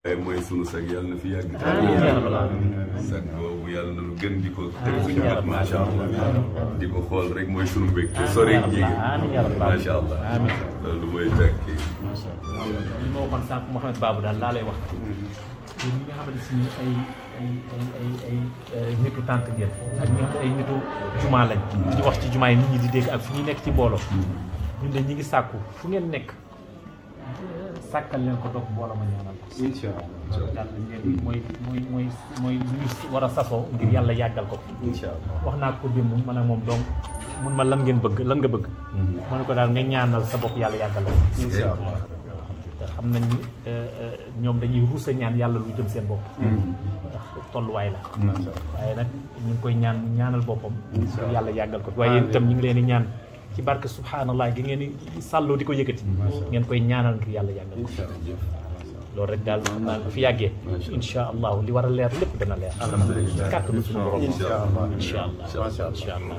mooy sunu sag yàlla na fi yàgg. sag boobu yàlla na lu gën di ko teg suñu wax macha allah di ko xool rek mooy sunu mbégte sori jege macha allah loolu mooy tekki. macha allah li ma waxoon sànq Mouhamed Babou daal laa lay wax. ñi nga xamante si ay nitu tànt ngeen ak ñi nga xam ay nitu jumaa lañ. di wax ci jumaa yi nit ñi di dégg ak fi ñuy nekk ci mbooloo. ñun de ñi ngi sàkku fu ngeen nekk. sàkkal leen ko doog mbooloo ma ñaanal ko. incha allah yàlla ngeen mooy ñu war a safoo ngir yàlla yàggal ko. incha allah wax naa ko démb man ak moom donc mun ma lan ngeen bëgg lan nga bëgg. ma ne ko daal nga ñaanal sa bopp yàlla yàggal ko. incha allah te xam nañ ni ñoom dañuy ruus a ñaan yàlla lu jëm seen bopp. ndax tolluwaay la. waaye nag ñu ngi koy ñaanal boppam. yàlla yàggal ko waaye itam ñu ngi leen di ñaan. ci barke subhanallah gi ngeen di sàlloo di ko yëkkati. ngeen koy ñaanal ngir yàlla yàggal ko. loolu rek daal xam naa fi yàggee. incha allah li war a leer lépp dana leer. ci kàttanu suñu borom. incha allah incha allah.